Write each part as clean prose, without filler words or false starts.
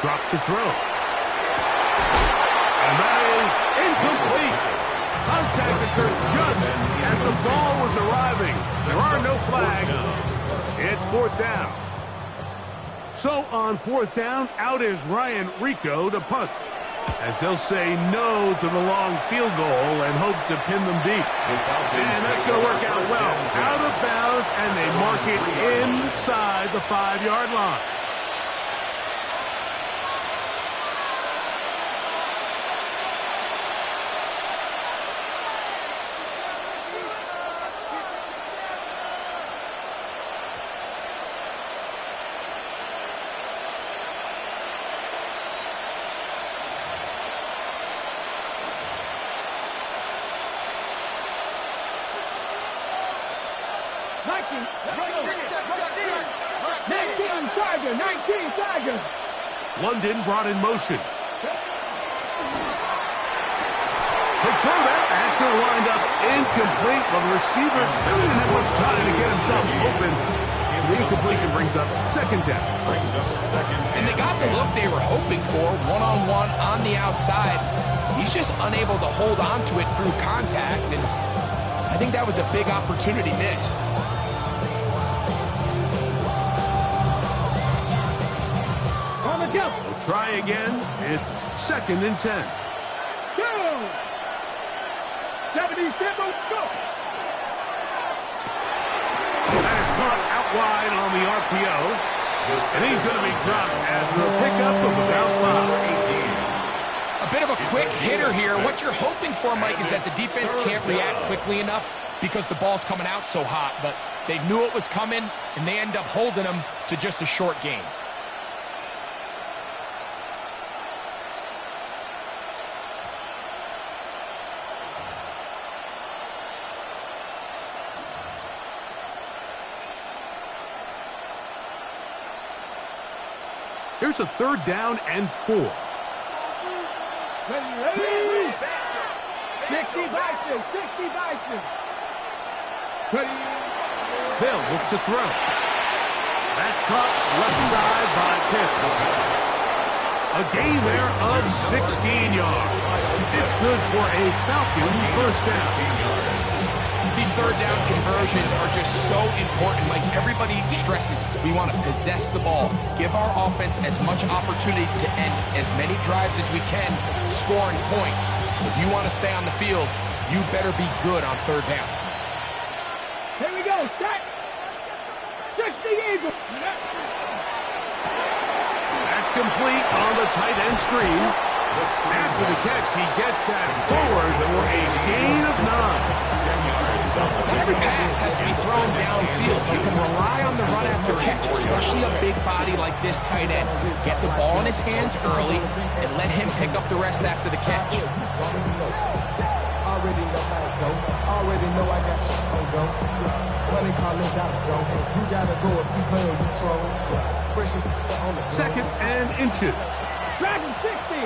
drop to throw. And that is incomplete. Contact occurred just as the ball was arriving. There are no flags. It's 4th down. So on 4th down, out is Ryan Rico to punt, as they'll say no to the long field goal and hope to pin them deep. And that's going to work out well. Out of bounds, and they mark it inside the 5-yard line. London brought in motion. They throw that, and it's going to wind up incomplete. Well, the receiver really didn't have much time to get himself open. So the incompletion brings up 2nd down. And they got the look they were hoping for, one-on-one on the outside. He's just unable to hold on to it through contact, and I think that was a big opportunity missed. We'll try again. It's 2nd and 10. Go! 77, go! That is caught out wide on the RPO. And he's going to be dropped after a pickup of about 5. A bit of a quick hitter here. What you're hoping for, Mike, is that the defense can't react quickly enough because the ball's coming out so hot. But they knew it was coming, and they end up holding them to just a short gain. Here's a 3rd down and 4. Ready? 60 Bison, 60 Bison. Ready? They'll look to throw. That's caught left side by Pitts. A gain there of 16 yards. It's good for a Falcon 1st down. These 3rd down conversions are just so important. Like everybody stresses, we want to possess the ball, give our offense as much opportunity to end as many drives as we can, scoring points. So if you want to stay on the field, you better be good on 3rd down. Here we go, set. 60 Eagles. That's complete on the tight end screen. After the catch, he gets that forward for a gain of 9. Not every pass has to be thrown downfield. You can rely on the run after catch, especially a big body like this tight end. Get the ball in his hands early and let him pick up the rest after the catch. Already know how to go. Already know I got shit on go. When they call it gotta go. You gotta go if you play or you troll. Precious on the 2nd and inches. Dragon 60.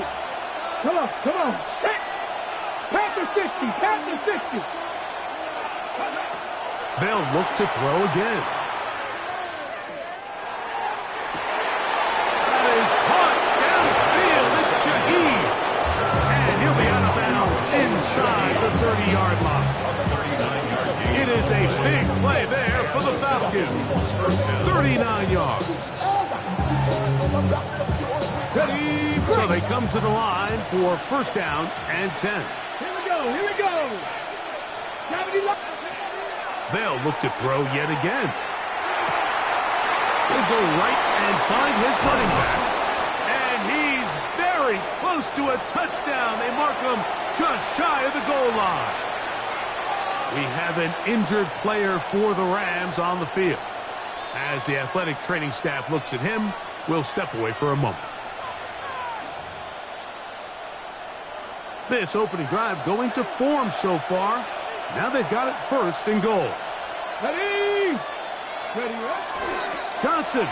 Come on. Set. Panther 60. Panther 60. They'll look to throw again. That is caught downfield. It's Shaheed. And he'll be out of bounds inside the 30-yard line. It is a big play there for the Falcons. 39 yards. So they come to the line for 1st down and 10. Here we go. They'll look to throw yet again. He'll go right and find his running back. And he's very close to a touchdown. They mark him just shy of the goal line. We have an injured player for the Rams on the field. As the athletic training staff looks at him, we'll step away for a moment. This opening drive going to form so far. Now they've got it 1st and goal. Ready? Johnson.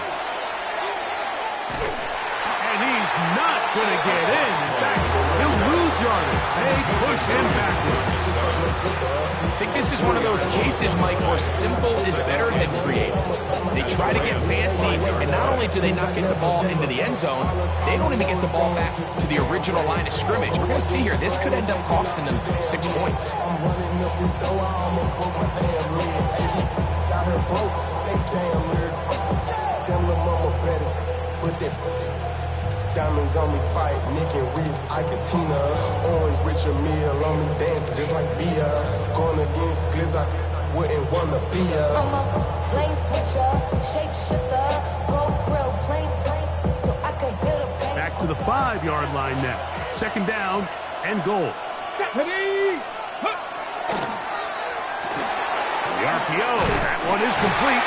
And he's not going to get in. In fact, he'll lose yardage. they push him backwards. I think this is one of those cases, Mike, where simple is better than creative. They try to get fancy, and not only do they not get the ball into the end zone, they don't even get the ball back to the original line of scrimmage. We're going to see here, this could end up costing them 6 points. Diamonds on me fight, Nick and Reese, Ike and Tina. Orange Richard Mill on me dancing just like Bia. Going against Glizz, I wouldn't wanna be a. I'm a lane switcher, shapeshifter, road grill, plain, so I could hit a paint. Back to the 5-yard line now. 2nd down and goal. Ready? The RPO, that one is complete.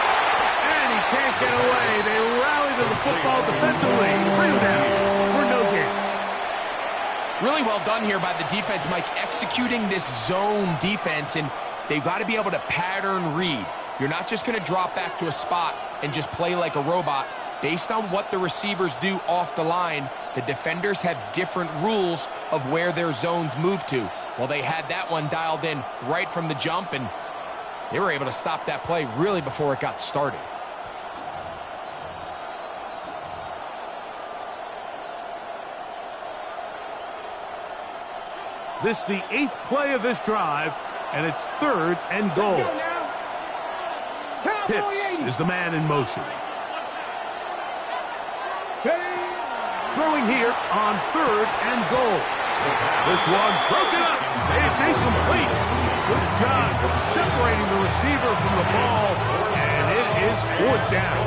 And he can't get away. They rally to the football defensively. Bring him down for no gain. Really well done here by the defense, Mike, executing this zone defense, and they've got to be able to pattern read. You're not just going to drop back to a spot and just play like a robot. Based on what the receivers do off the line, the defenders have different rules of where their zones move to. Well, they had that one dialed in right from the jump, and they were able to stop that play really before it got started. This is the 8th play of this drive, and it's 3rd and goal. Pitts is the man in motion. Throwing here on 3rd and goal. This one broken up. It's incomplete. Good job separating the receiver from the ball, and it is 4th down.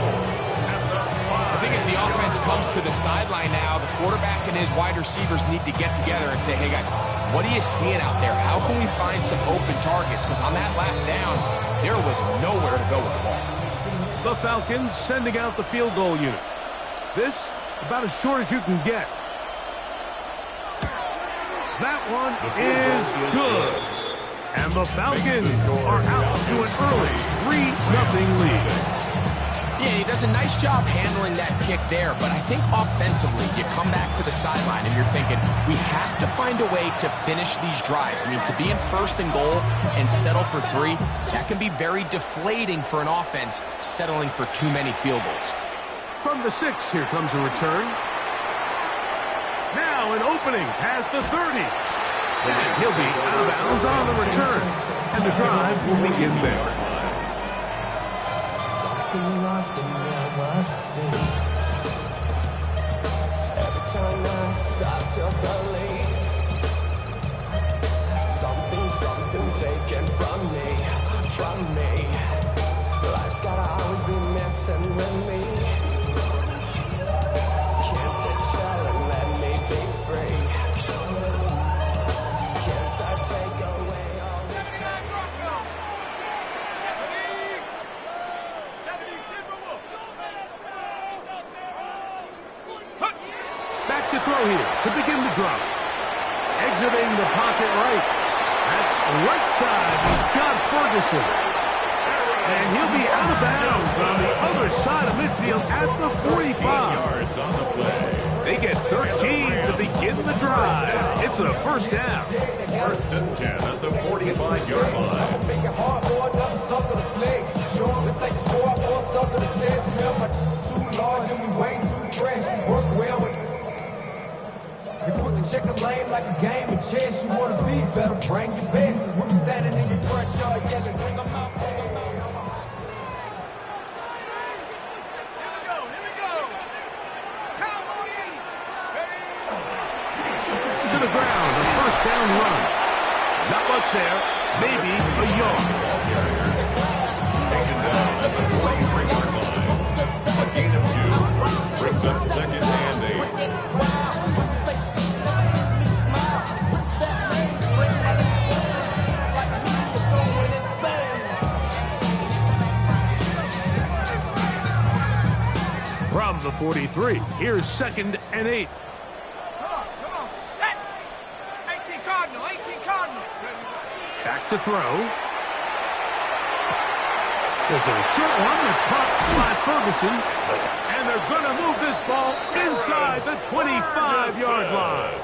I think as the offense comes to the sideline now, the quarterback and his wide receivers need to get together and say, hey, guys, what are you seeing out there? How can we find some open targets? Because on that last down, there was nowhere to go with the ball. The Falcons sending out the field goal unit. This, about as short as you can get. That one is good. And the Falcons are out to an early 3-0 lead. Yeah, he does a nice job handling that kick there, but I think offensively, you come back to the sideline and you're thinking, we have to find a way to finish these drives. I mean, to be in 1st and goal and settle for 3, that can be very deflating for an offense settling for too many field goals. From the 6, here comes a return. Now an opening past the 30. And he'll be out of bounds on the return. And the drive will begin there. Lost and never seen. Every time I start to believe something taken from me. Life's gotta always be messing with me. Can't take shell and let me be free. Can't I take away all this pain? Back to throw here to begin the drive. Exiting the pocket right. That's right side. He's got Ferguson. And he'll be out of bounds on the other side of midfield at the 45. Yards on the play. They get 13 to begin the drive. It's a 1st down. 1st and 10 at the 45-yard line. Make it hard for another sucker to flex. Show them it's like a score or a sucker to test. My too large and we way too fresh. Work well with you quickly check the lane like a game of chess. You wanna be better, bring your best. When you standing in your front yard yelling, bring them out. To the ground, a 1st down run. Not much there, maybe a yard. Taken down at the 43-yard line. A gain of 2. Brings up 2nd and 8. From the 43, here's 2nd and 8. Come on, set. 18 Cardinal. Back to throw. There's a short one that's caught by Ferguson. And they're going to move this ball inside the 25-yard line.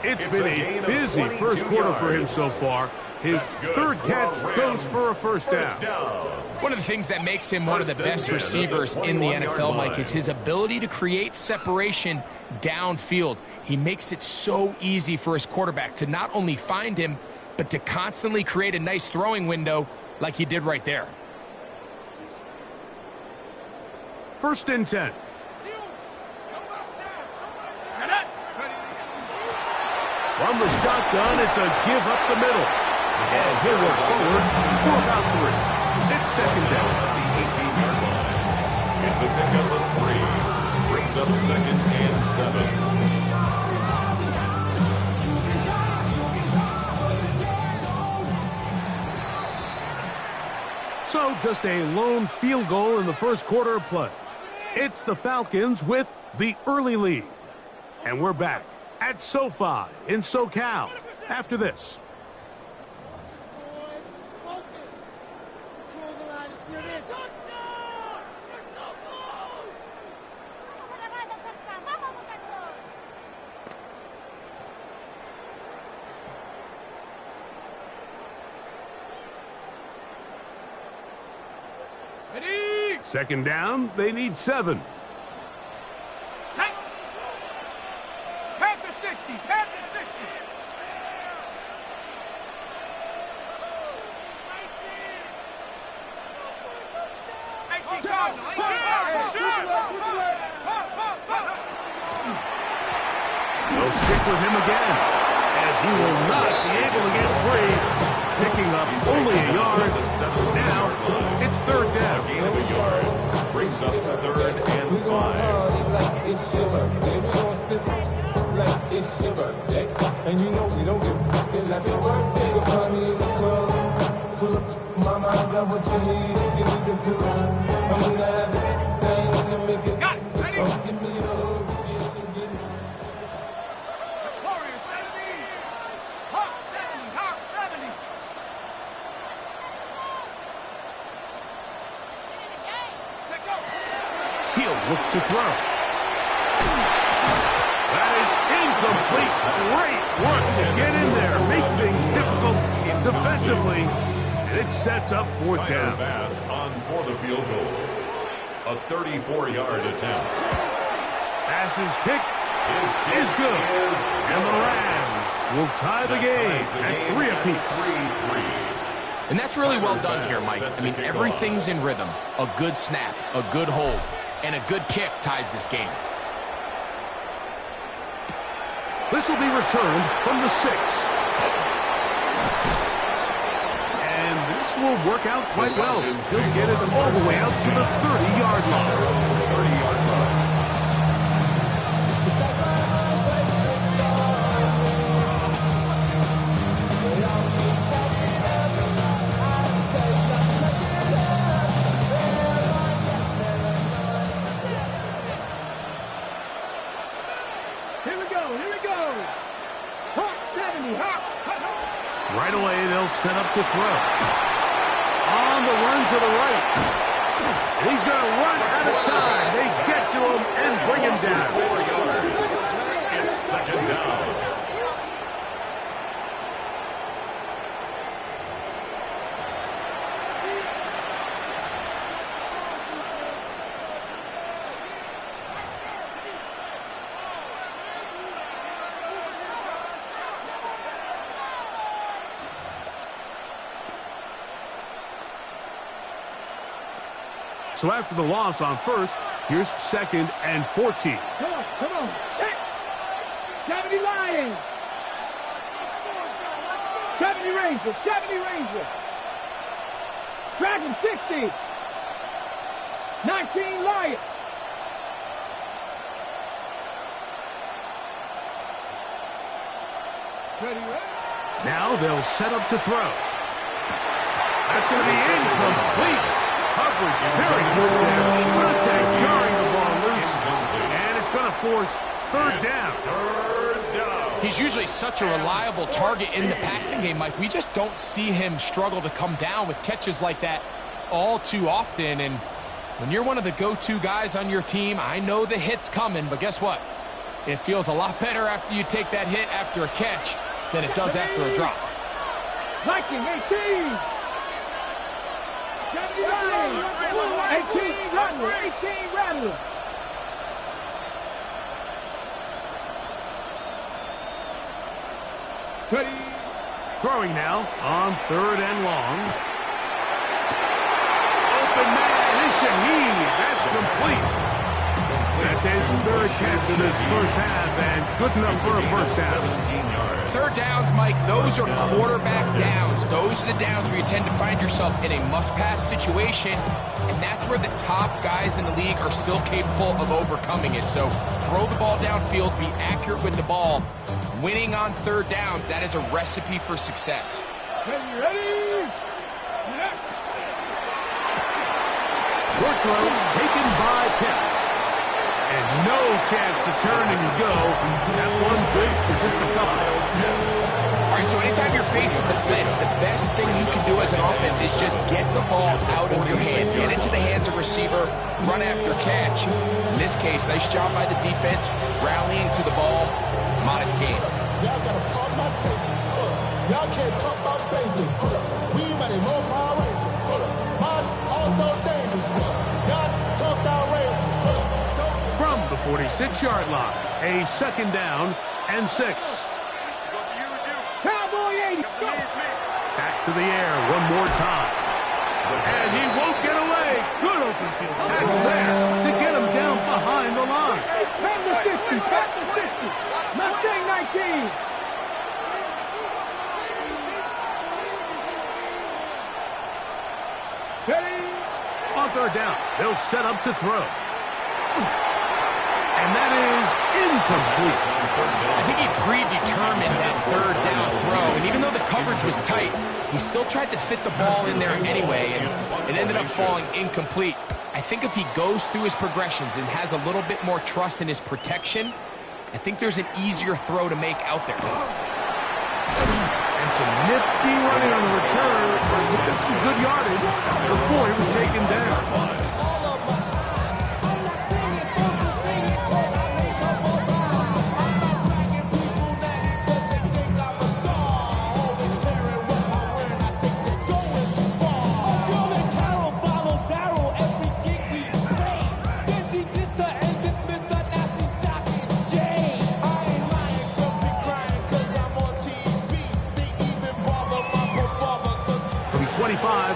It's been a busy first quarter for him so far. His third catch goes for a first down. One of the things that makes him one of the best receivers in the NFL, Mike, is his ability to create separation downfield. He makes it so easy for his quarterback to not only find him, but to constantly create a nice throwing window like he did right there. First and 10. From the shotgun, it's a give up the middle. And he'll work forward for about 3. It's second down. The 18-yard line. It's a pickup of 3. Brings up second and 7. So just a lone field goal in the first quarter of play. It's the Falcons with the early lead. And we're back at SoFi in SoCal after this. Second down, they need 7. Set. Head to 60. Head to 60. They'll stick with him again. And he will not be able to get free. Picking up only a yard. Now, it's third down. Gain of a yard. Brings up third and 5. And you know we don't give it's like your birthday. You can find me in the club. Full of my mind got what you need. You need to feel I'm gonna have it. Thing to make it. Got it. Ready? Give me a hug. Get it. Warrior 70. Hawk 70. Hawk 70. Set go. He'll look to throw. That is incomplete. Great work to get in there, make things difficult defensively, and it sets up fourth down. Pass on for the field goal. A 34-yard attempt. Pass is kicked. Is good. And the Rams will tie the game at 3 apiece. 3-3. And that's really well done here, Mike. I mean, everything's in rhythm. A good snap, a good hold, and a good kick ties this game. This will be returned from the 6. And this will work out quite well. He'll get it all the way out to the 30-yard line. 30-yard line. Right away, they'll set up to throw. On the run to the right. And he's going to run out of time. They get to him and bring him down. 4 yards. It's second down. So after the loss on first, here's second and 14. Come on. 70 Lions. 70 Rangers. 70 Rangers. Dragon 60. 19 Lions. Ready. Now they'll set up to throw. That's going to be incomplete. Coverage very good there. Contact jarring the ball loose. And it's going to force third down. He's usually such a reliable target in the passing game, Mike. We just don't see him struggle to come down with catches like that all too often. And when you're one of the go-to guys on your team, I know the hit's coming, but guess what? It feels a lot better after you take that hit after a catch than it does after a drop. Viking 18. 18 Rattler. 18 Rattler. Throwing now on 3rd and long. Open man is Shaheed. That's complete. That's his 3rd catch of this first half, and good enough for a first down. 3rd downs, Mike, those are quarterback downs. Those are the downs where you tend to find yourself in a must-pass situation, and that's where the top guys in the league are still capable of overcoming it. So throw the ball downfield, be accurate with the ball. Winning on 3rd downs, that is a recipe for success. Ready? Yeah. Short throw taken by Pitts. And no chance to turn and go. That one good for just a couple. All right, so anytime you're facing the blitz, the best thing you can do as an offense is just get the ball out of your hands. Get into the hands of receiver, run after catch. In this case, nice job by the defense, rallying to the ball. Modest gain. Y'all gotta pop my taste. Y'all can't talk about basic. We ready more Power Rangers. Mine also dangerous. Y'all talked outrageous. From the 46-yard line, a 2nd down and 6. Cowboy 80. Back to the air one more time. And he won't get away. Good open field tackle there to get him down behind the line. Back to 50. Back to 50. Mustang 19. Ready? On 3rd down, they'll set up to throw. And that is incomplete. I think he predetermined that 3rd down throw, and even though the coverage was tight, he still tried to fit the ball in there anyway, and it ended up falling incomplete. I think if he goes through his progressions and has a little bit more trust in his protection, I think there's an easier throw to make out there. And some nifty running on the return with some good yardage before he was taken down.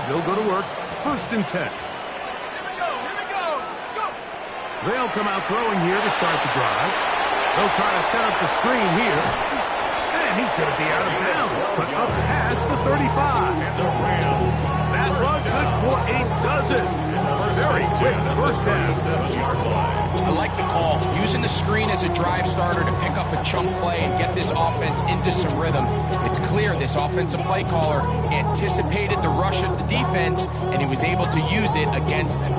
They'll go to work. 1st and 10. Here we go. Go. They'll come out throwing here to start the drive. They'll try to set up the screen here. And he's going to be out of bounds, but up past the 35. That run good for a dozen. Very quick first down. I like the call. Using the screen as a drive starter to pick up a chunk play and get this offense into some rhythm. It's clear this offensive play caller anticipated the rush of the defense, and he was able to use it against them.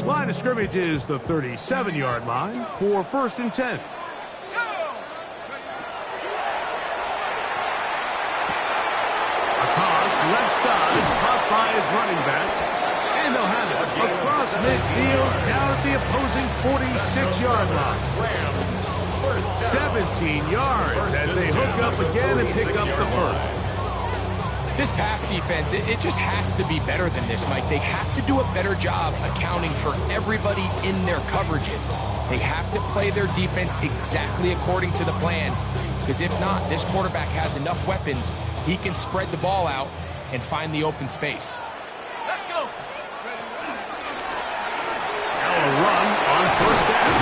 Line of scrimmage is the 37-yard line for 1st and 10. Left side, caught by his running back. And they'll have it across midfield, down at the opposing 46-yard line. 17 yards as they hook up again and pick up the first. This pass defense, it just has to be better than this, Mike. They have to do a better job accounting for everybody in their coverages. They have to play their defense exactly according to the plan, because if not, this quarterback has enough weapons. He can spread the ball out and find the open space. Let's go. Now a run on 1st down.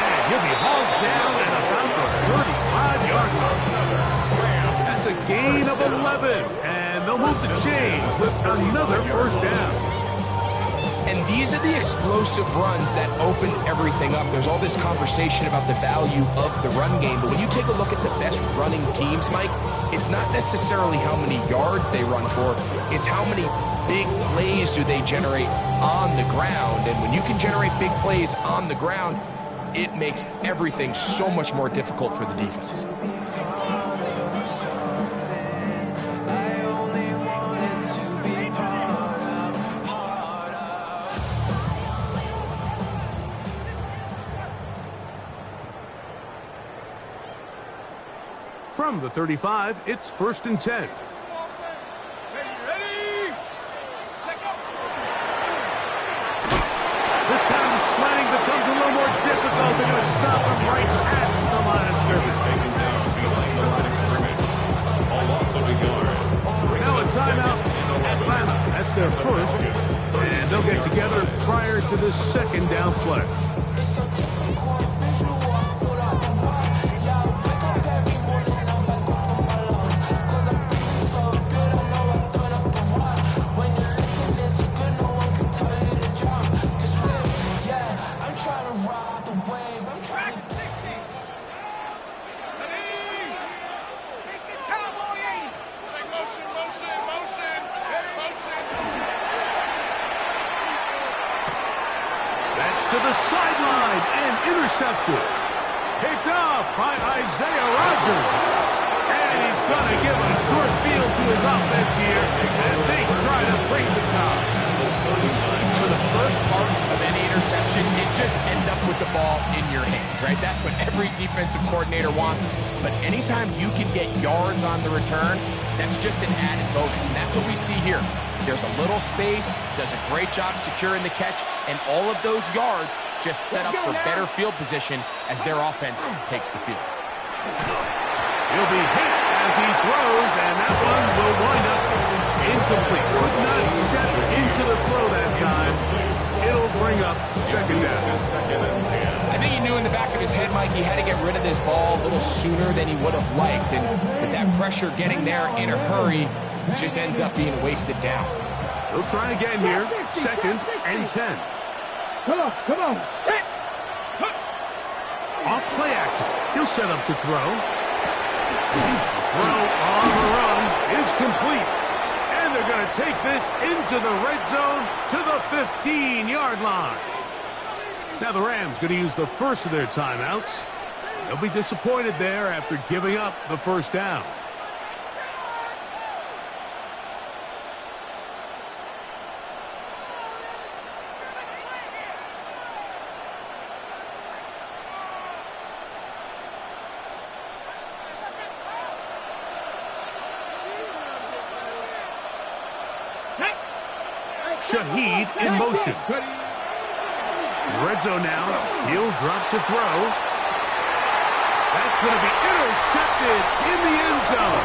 And he'll be hauled down at about the 35-yard line. That's a gain of 11. And they'll move the chains with another 1st down. And these are the explosive runs that open everything up. There's all this conversation about the value of the run game, but when you take a look at the best running teams, Mike, it's not necessarily how many yards they run for, it's how many big plays do they generate on the ground. And when you can generate big plays on the ground, it makes everything so much more difficult for the defense. From the 35, it's 1st and 10. This time the slanting becomes a little more difficult. They're going to stop him right at the line of scrimmage. Taken down behind the line of scrimmage. Ball loss of a yard. Now a timeout, Atlanta. That's their first. And they'll get together prior to this 2nd down play. To the sideline and intercepted. Picked off by Isaiah Rodgers. And he's trying to give a short field to his offense here as they try to break the tie. So the first part of any interception is just end up with the ball in your hands, right? That's what every defensive coordinator wants. But anytime you can get yards on the return, that's just an added bonus. And that's what we see here. There's a little space, does a great job securing the catch, and all of those yards just set up for better field position as their offense takes the field. He'll be hit as he throws, and that one will wind up incomplete. Could not step into the throw that time. It'll bring up 2nd down. I think he knew in the back of his head, Mike, he had to get rid of this ball a little sooner than he would have liked. And with that pressure getting there in a hurry, it just ends up being a wasted down. He'll try again here. 2nd and 10. Come on. Off play action. He'll set up to throw. Throw on the run is complete. And they're going to take this into the red zone to the 15-yard line. Now the Rams going to use the first of their timeouts. They'll be disappointed there after giving up the 1st down. Shaheed in motion. Red zone now. He'll drop to throw. That's going to be intercepted in the end zone.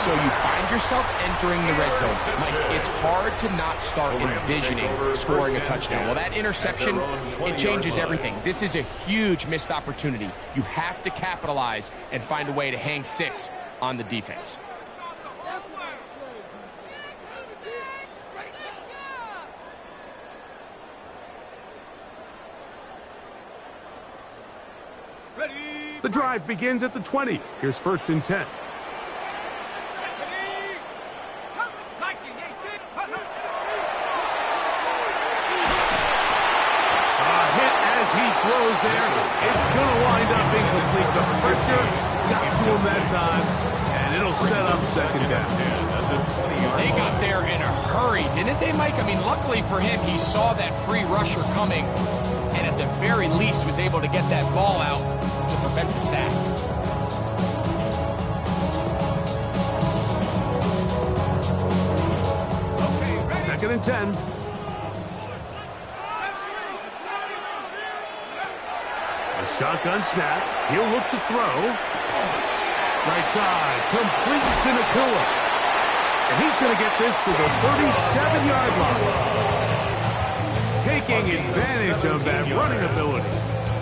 So you find yourself entering the red zone. Mike, it's hard to not start envisioning scoring a touchdown. Well, that interception, it changes everything. This is a huge missed opportunity. You have to capitalize and find a way to hang 6 on the defense. The drive begins at the 20. Here's 1st and 10. Throws there. It's going to wind up incomplete. The pressure got to him that time, and it'll set up 2nd down. They got there in a hurry, didn't they, Mike? I mean, luckily for him, he saw that free rusher coming, and at the very least was able to get that ball out to prevent the sack. Okay, 2nd and 10. Shotgun snap. He'll look to throw. Right side. Complete to Nakua. And he's going to get this to the 37-yard line. Taking advantage of that running ability.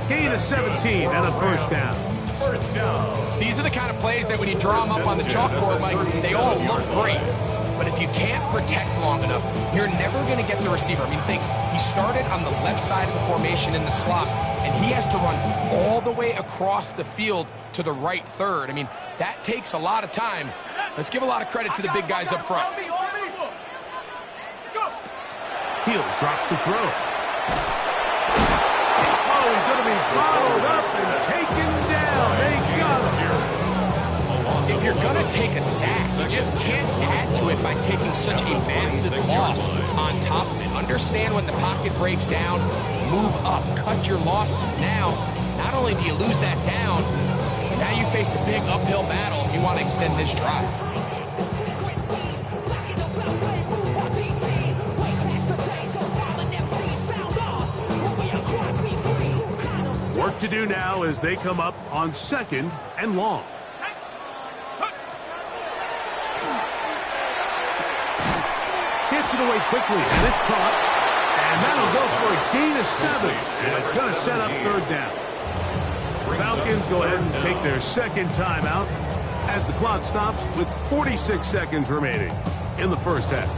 Gain of 17 and a 1st down. These are the kind of plays that when you draw them up on the chalkboard, Mike, they all look great. But if you can't protect long enough, you're never going to get the receiver. I mean, think, he started on the left side of the formation in the slot, and he has to run all the way across the field to the right third. I mean, that takes a lot of time. Let's give a lot of credit to the big guys up front. He'll drop to throw. Oh, he's going to be followed up and taken down. They got him. If you're going to take a sack, you just can't add to it by taking such a massive loss on top of it. Understand when the pocket breaks down, move up, cut your losses. Now, not only do you lose that down, Now you face a big uphill battle if you want to extend this drive. Work to do now as they come up on 2nd and long. Gets it away quickly, and it's caught. And that'll go for a gain of 7. And it's going to set up 3rd down. Falcons go ahead and take their 2nd timeout as the clock stops with 46 seconds remaining in the first half.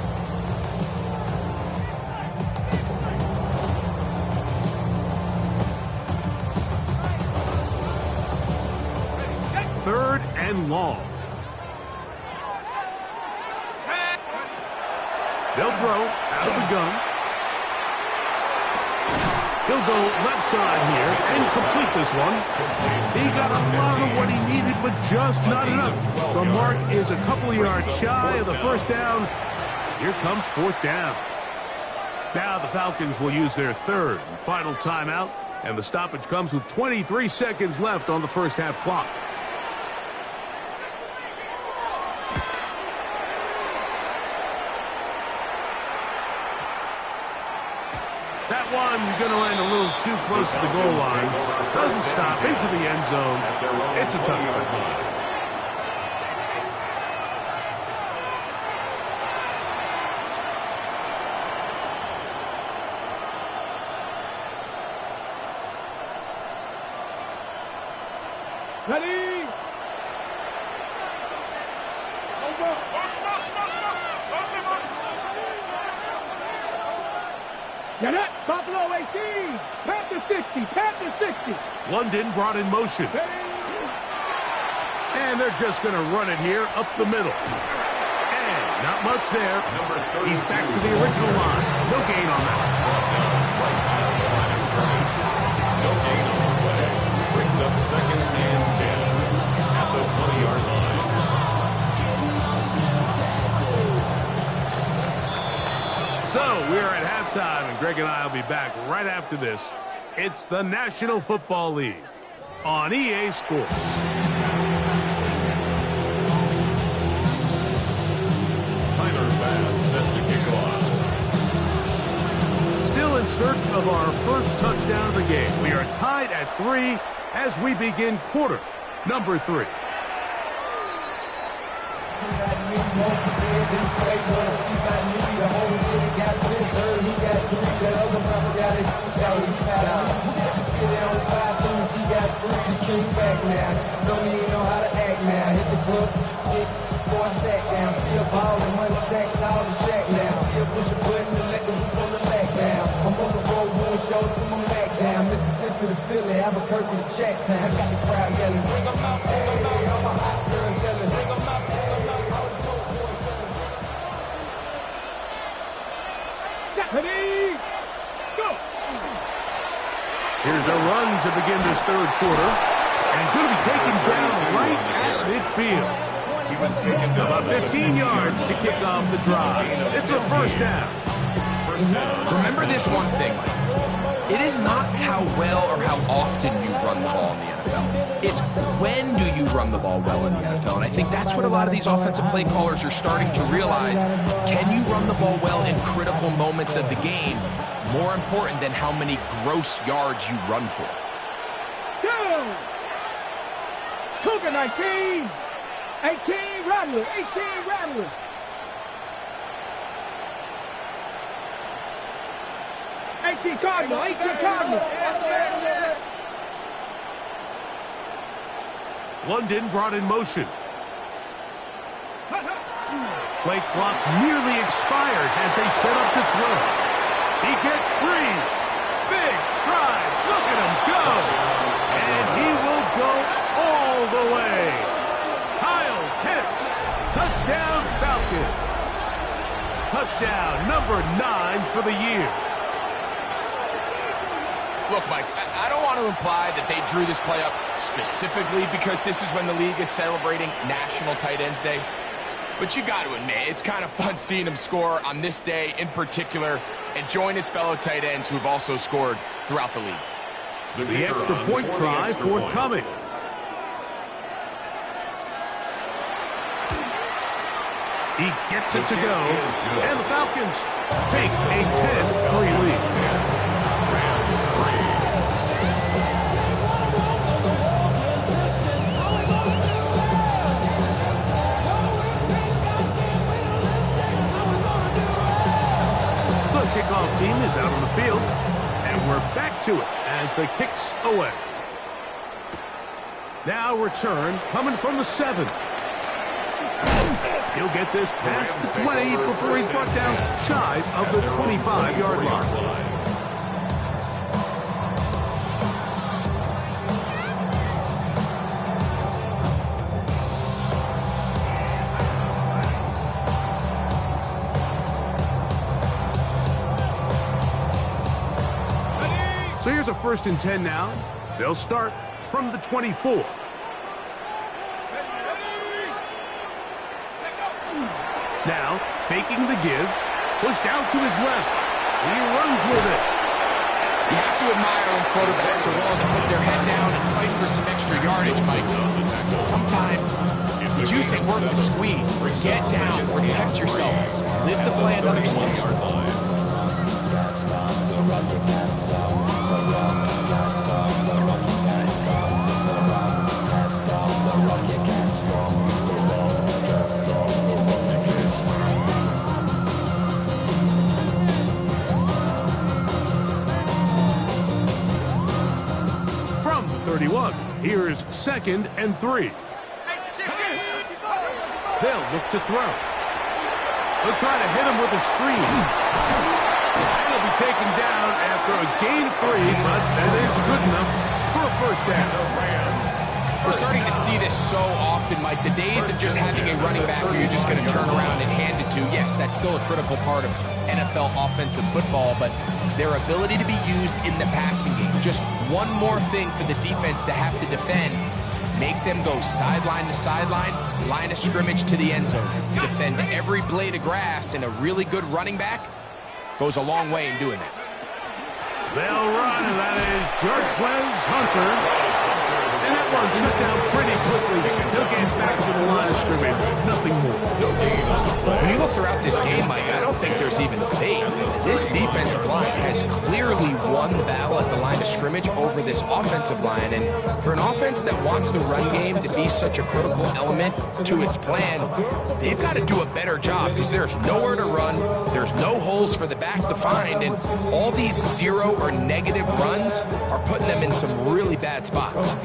Third and long. They'll throw out of the gun. He'll go left side here and complete this one. He got a lot of what he needed, but just not enough. The mark is a couple of yards shy of the first down. Here comes 4th down. Now the Falcons will use their 3rd and final timeout, and the stoppage comes with 23 seconds left on the first half clock. That one going to land a little too close to the goal line. Doesn't stop into the end zone. It's a touchdown. Ready? Over. Get it. Buffalo 18. Panther 60. Panther 60. London brought in motion. And they're just going to run it here up the middle. And not much there. He's back to the original line. No gain on that. No gain on the play. Brings up 2nd and 10 at the 20-yard line. So we're at halftime, and Greg and I will be back right after this. It's the National Football League on EA Sports. Tyler Bass set to kick off. Still in search of our first touchdown of the game. We are tied at 3 as we begin quarter number 3. Don't even know how to act now. Hit the book, for a sack down. Still ballin', money stacked tall to shack now. Still push a button to let the roof on the back down. I'm on the road doing shows, put my back down. Mississippi to Philly, Albuquerque to Jacktown. I got the crowd yelling, bring 'em out, bring 'em out. All my hot girls yelling, bring 'em out, bring 'em out. Ready? Go. Here's a run to begin this 3rd quarter. And he's going to be taken down right at midfield. He was taken down about 15 yards to kick off the drive. It's a first down. Remember this one thing, Mike. It is not how well or how often you run the ball in the NFL. It's when do you run the ball well in the NFL. And I think that's what a lot of these offensive play callers are starting to realize. Can you run the ball well in critical moments of the game? More important than how many gross yards you run for. Go. Cougar 19. 18 Rattler. 18 Rattler. Cardinal, 18 Cardinal. London brought in motion. Play clock nearly expires as they set up to throw. He gets free. Big strides. Look at him go. And he will go all the way. Kyle Pitts. Touchdown Falcons. Touchdown number 9 for the year. Look, Mike, I don't want to imply that they drew this play up specifically because this is when the league is celebrating National Tight Ends Day. But you got to admit, it's kind of fun seeing him score on this day in particular and join his fellow tight ends who have also scored throughout the league. The extra point try forthcoming. He gets it to go, and the Falcons take a 10-3 lead. The kickoff team is out on the field, and we're back to it as the kick's away. Now return coming from the 7. He'll get this past the 20 before he's brought down shy of the 25-yard line. So here's a 1st and 10 now. They'll start from the 24. Now, faking the give, pushed out to his left. He runs with it. You have to admire when quarterbacks are willing to put their head down and fight for some extra yardage, Mike. Sometimes, the juice ain't worth the squeeze. Get down, protect yourself, live the play another snap. From the 31, here's 2nd and 3. They'll look to throw. They'll try to hit him with a screen. And he'll be taken down after a gain of 3, but that is good enough for a 1st down. We're starting to see this so often, Mike. The days of just having a running back where you're just going to turn around and hand it to, yes, that's still a critical part of NFL offensive football, but their ability to be used in the passing game. Just one more thing for the defense to have to defend. Make them go sideline to sideline, line of scrimmage to the end zone. Defend every blade of grass, and a really good running back goes a long way in doing that. They'll run, and that is Jarquez Hunter. And that one shut down pretty quickly. He'll get back to the line of scrimmage. Nothing more. When you look throughout this game, Mike, I don't think there's even a debate. This defensive line has clearly won the battle at the line of scrimmage over this offensive line. And for an offense that wants the run game to be such a critical element to its plan, they've got to do a better job because there's nowhere to run. There's no holes for the back to find. And all these 0 or negative runs are putting them in some really bad spots.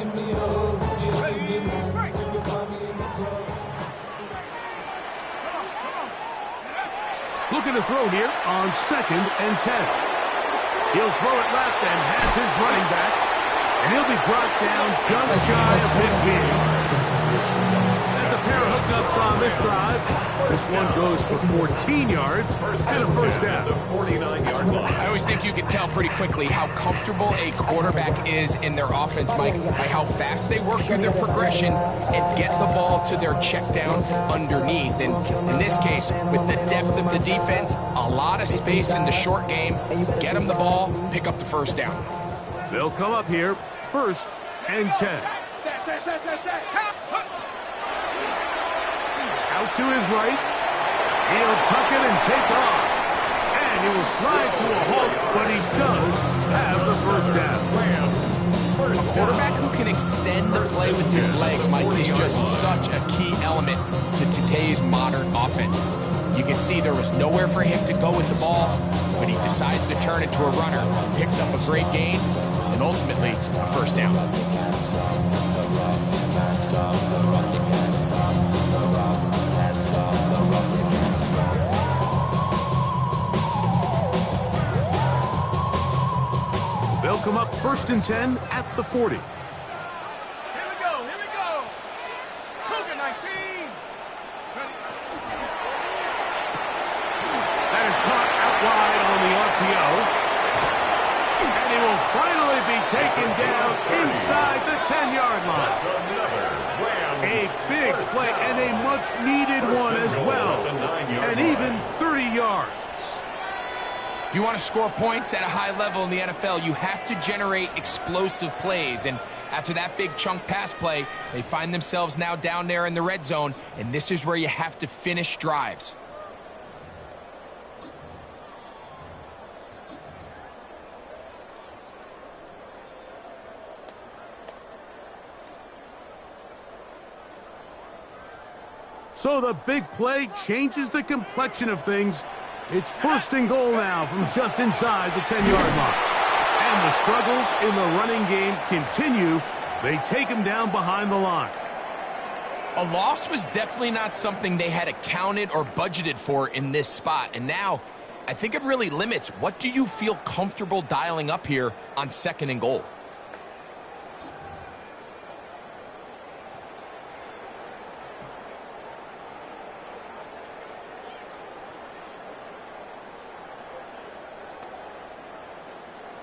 Looking to throw here on 2nd and 10. He'll throw it left and has his running back. And he'll be brought down just shy of midfield. That's a pair of hookups on this drive. This one goes for 14 yards and a 1st down. I always think you can tell pretty quickly how comfortable a quarterback is in their offense, Mike, by how fast they work through their progression and get the ball to their check down underneath. And in this case, with the depth of the defense, a lot of space in the short game, get them the ball, pick up the 1st down. They'll come up here, 1st and 10. Out to his right. He'll tuck it and take off. And he will slide to a halt, but he does have the 1st down. A quarterback who can extend the play with his legs, Mike, is just such a key element to today's modern offenses. You can see there was nowhere for him to go with the ball, but he decides to turn it to a runner, picks up a great gain, and ultimately a 1st down. They'll come up 1st and 10 at the 40. Here we go. Cougar 19. That is caught out wide on the RPO. And he will finally be taken down inside the 10-yard line. A big play and a much-needed one as well. And even 30 yards. If you want to score points at a high level in the NFL, you have to generate explosive plays. And After that big chunk pass play, they find themselves now down there in the red zone, and this is where you have to finish drives. So the big play changes the complexion of things. It's first and goal now from just inside the 10-yard line. And the struggles in the running game continue. They take him down behind the line. A loss was definitely not something they had accounted or budgeted for in this spot. And now, I think it really limits what do you feel comfortable dialing up here on second and goal.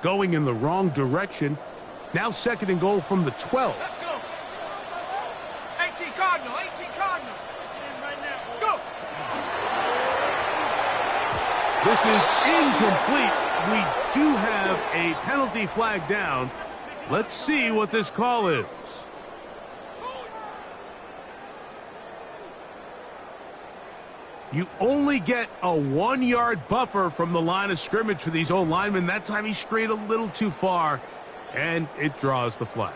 Going in the wrong direction. Now second and goal from the 12. Let's go. 18 Cardinal, 18 Cardinal. Right now. Go. This is incomplete. We do have a penalty flag down. Let's see what this call is. You only get a 1-yard buffer from the line of scrimmage for these old linemen. That time he strayed a little too far, and it draws the flag.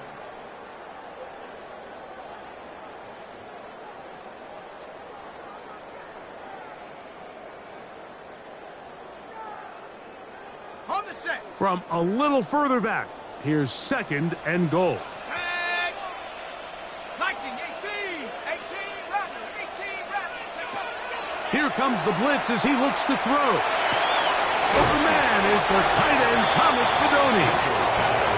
On the set. From a little further back, here's second and goal. Tag. Liking 18. 18 Raptor. 18 Raptor. Here comes the blitz as he looks to throw. Open man is the tight end, Thomas Fedoni.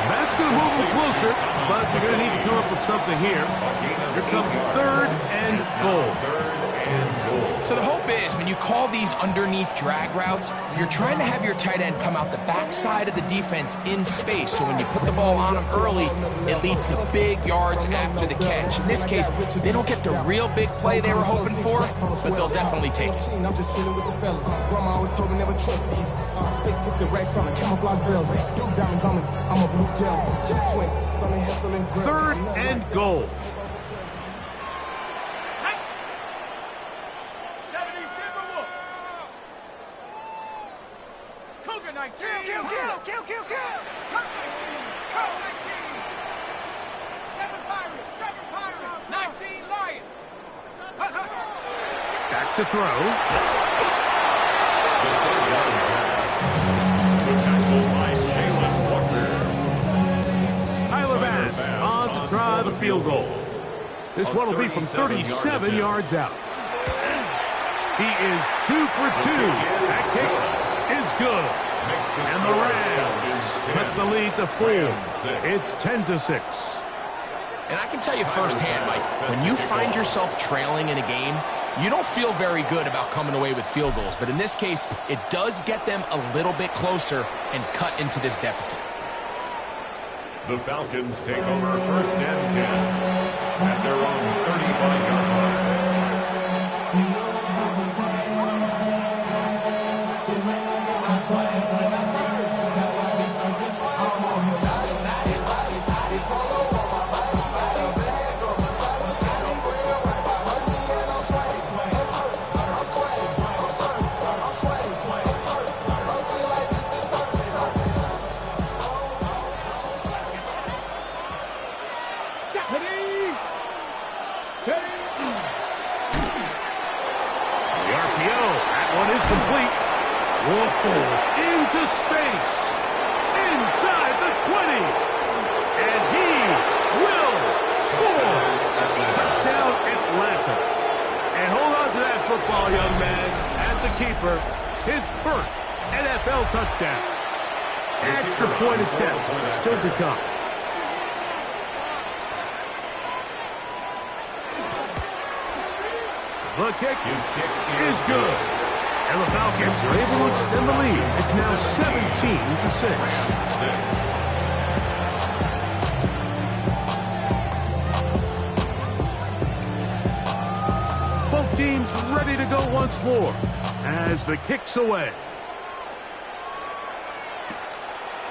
That's going to move him closer, but they're going to need to come up with something here. Here comes third and goal. So the hope is when you call these underneath drag routes, you're trying to have your tight end come out the backside of the defense in space. So when you put the ball on him early, it leads to big yards after the catch. In this case, they don't get the real big play they were hoping for, but they'll definitely take it. I'm just chilling with the fellas. Grandma always told me never trust these. Space 60 racks on the camouflage bells. Blue diamonds on me. I'm a blue devil. Chip twin. Third and goal. Cougar 19. Kill. Cut 19. Cut 19. 7 Pirates. 19 Lion. Back to throw. On to try the field goal. This one will be from 37 yards out. He is 2 for 2. That kick is good. And the Rams cut the lead to 4. It's 10-6. And I can tell you firsthand, Mike, when you find yourself trailing in a game, you don't feel very good about coming away with field goals. But in this case, it does get them a little bit closer and cut into this deficit. The Falcons take over first and 10 at their own 35-yard line. Into space, inside the 20, and he will score. Touchdown, Atlanta. And hold on to that football, young man. That's a keeper. His first NFL touchdown. Extra point attempt still to come. The kick is good. And the Falcons are able to extend the lead. It's now 17-6. Both teams ready to go once more as the kick's away.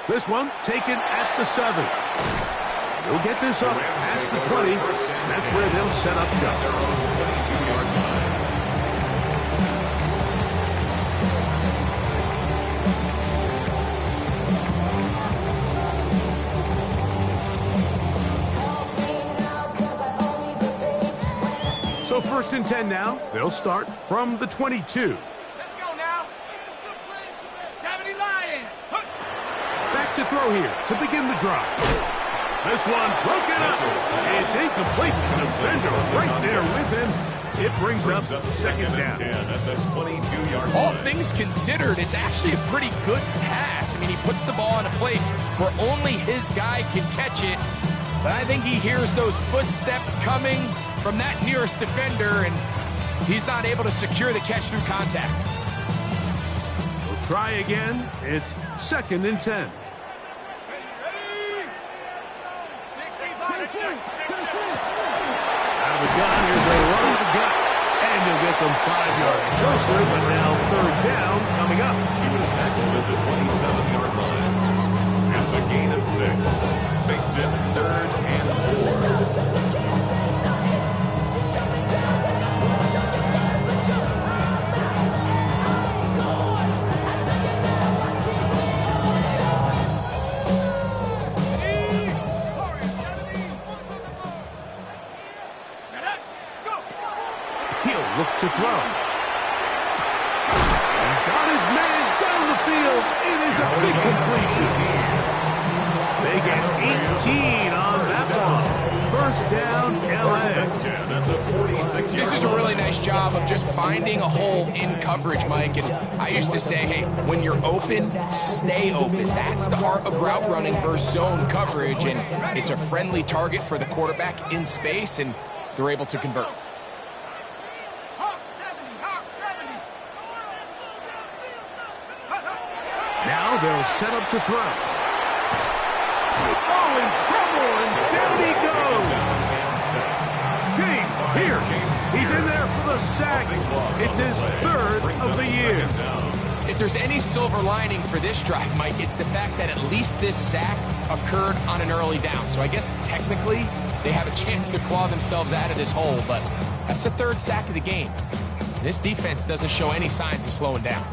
This one taken at the 7. He'll get this up past the 20. That's where they'll set up shop. Their own 22-yard line. So 1st and 10 now. They'll start from the 22. Let's go now. 70 Lion. Back to throw here to begin the drive. This one broken up. It's incomplete. Defender right there with him. It brings up second down. 10 at the 22-yard line. All things considered, it's actually a pretty good pass. I mean, he puts the ball in a place where only his guy can catch it. But I think he hears those footsteps coming from that nearest defender, and he's not able to secure the catch through contact. We'll try again. It's 2nd and 10. Out of the gun, here's a run of the gut. And you'll get them 5 yards closer, but now 3rd down coming up. He was tackled at the 27-yard line. It's a gain of 6. Makes it 3rd and 4. He'll look to throw. He's got his man down the field. It is a big completion. They get 18 on that one. 1st down, LA. This is a really nice job of just finding a hole in coverage, Mike. And I used to say, hey, when you're open, stay open. That's the art of route running versus zone coverage. And it's a friendly target for the quarterback in space, and they're able to convert. Now they'll set up to throw. Oh, in trouble, and down he goes. James Pierce. He's in there for the sack. It's his 3rd of the year. If there's any silver lining for this drive, Mike, it's the fact that at least this sack occurred on an early down. So I guess technically they have a chance to claw themselves out of this hole, but that's the 3rd sack of the game. This defense doesn't show any signs of slowing down.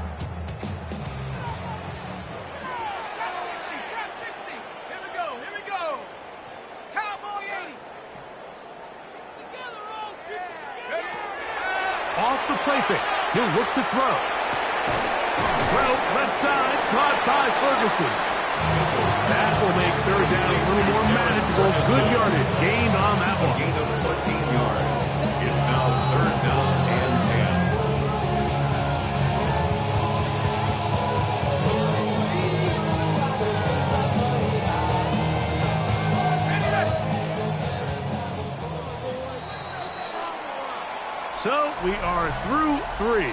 Off the play fake. He'll look to throw. Well, left side, caught by Ferguson. That will make 3rd down a little more manageable. Good yardage gained on that one. Gain of 14 yards. It's now 3rd down and 10. So we are through 3.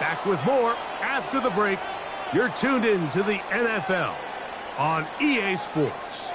Back with more after the break. You're tuned in to the NFL on EA Sports.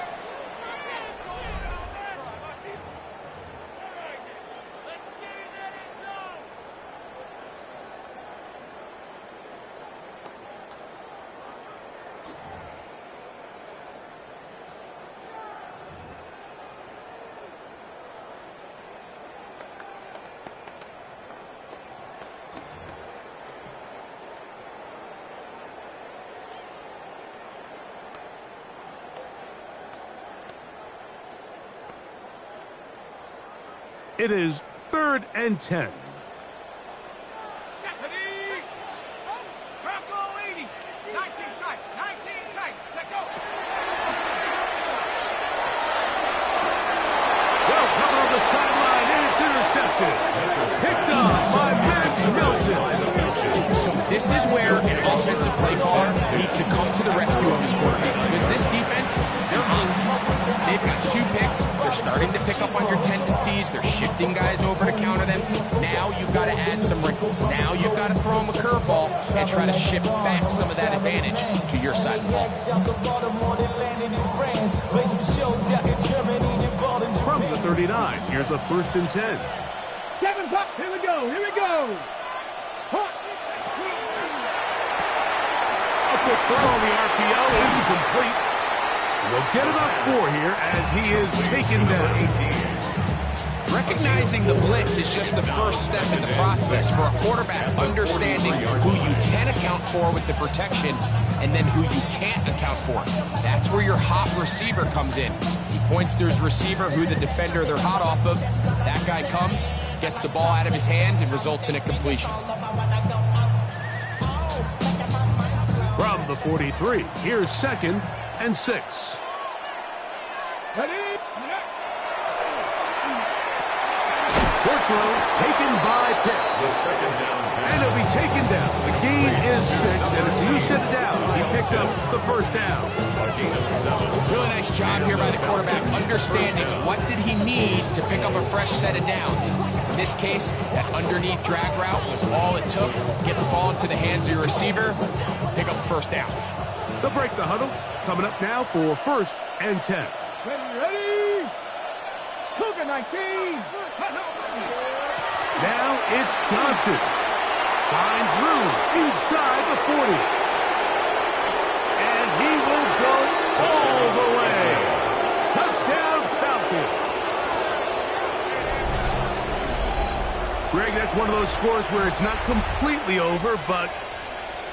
It is 3rd and 10. Well covered on the sideline, and it's intercepted. Picked up by Max Milton. So this is where an offensive play caller needs to come to the rescue of his quarterback. Because this defense, they're on. They've got 2 picks. They're starting to pick up on your tendencies. They're shifting guys over to counter them. Now you've got to add some wrinkles. Now you've got to throw them a curveball and try to shift back some of that advantage to your side of the ball. From the 39, here's a 1st and 10. Kevin Puck, here we go, here we go. A quick throw on the RPO is complete. They'll get about 4 here as he is taken down. Recognizing the blitz is just the first step in the process for a quarterback, understanding who you can account for with the protection and then who you can't account for. That's where your hot receiver comes in. He points to his receiver, who the defender they're hot off of. That guy comes, gets the ball out of his hand, and results in a completion. From the 43, here's 2nd and 6. Short throw taken by Pitts. And he'll be taken down. The gain is 6, and it's who set it down. He picked up the first down. Really nice job here by the quarterback, understanding what did he need to pick up a fresh set of downs. In this case, that underneath drag route was all it took. Get the ball into the hands of your receiver, pick up the first down. They'll break the huddle. Coming up now for 1st and 10. Ready? Cougar 19. Now it's Johnson. Finds room inside the 40. And he will go all the way. Touchdown, Falcons. Greg, that's one of those scores where it's not completely over, but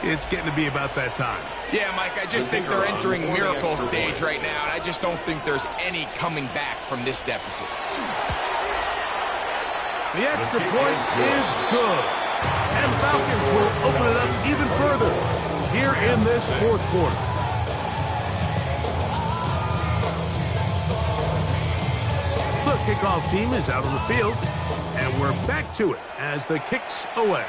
it's getting to be about that time. Yeah, Mike, I just think they're entering miracle stage right now, and I just don't think there's any coming back from this deficit. The extra point is good. And the Falcons will open it up even further here in this 4th quarter. The kickoff team is out on the field, and we're back to it as the kick's away.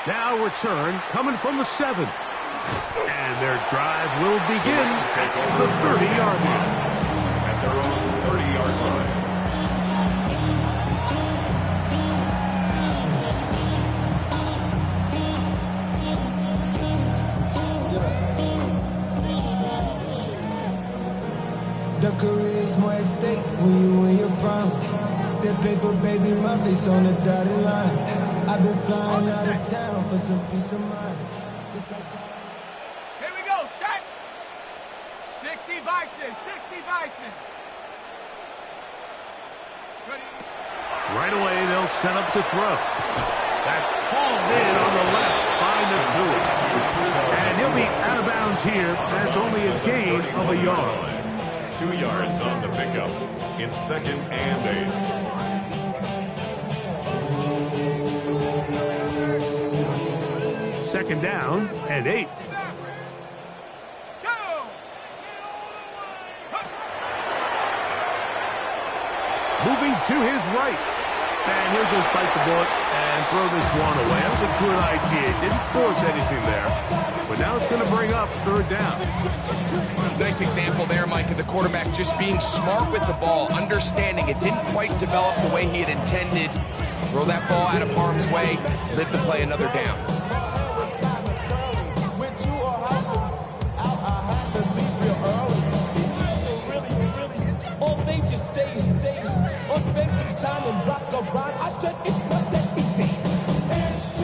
Now return coming from the 7. And their drive will begin at the 30-yard line. At their own 30-yard line. The career's more at stake when you win your prime. That paper, baby, my face on the dotted line. I've been flying out of town for some peace of mind. Here we go, set. 60 Bison, 60 Bison. Ready? Right away, they'll set up to throw. That's hauled in on the left. Find the Dewey. And he'll be out of bounds here. That's only a gain of a yard. 2 yards on the pickup in 2nd and 8. 2nd down and 8. Moving to his right. And he'll just bite the bullet and throw this one away. That was a good idea. Didn't force anything there. But now it's going to bring up 3rd down. Nice example there, Mike, of the quarterback just being smart with the ball, understanding it didn't quite develop the way he had intended. Throw that ball out of harm's way, live to play another down.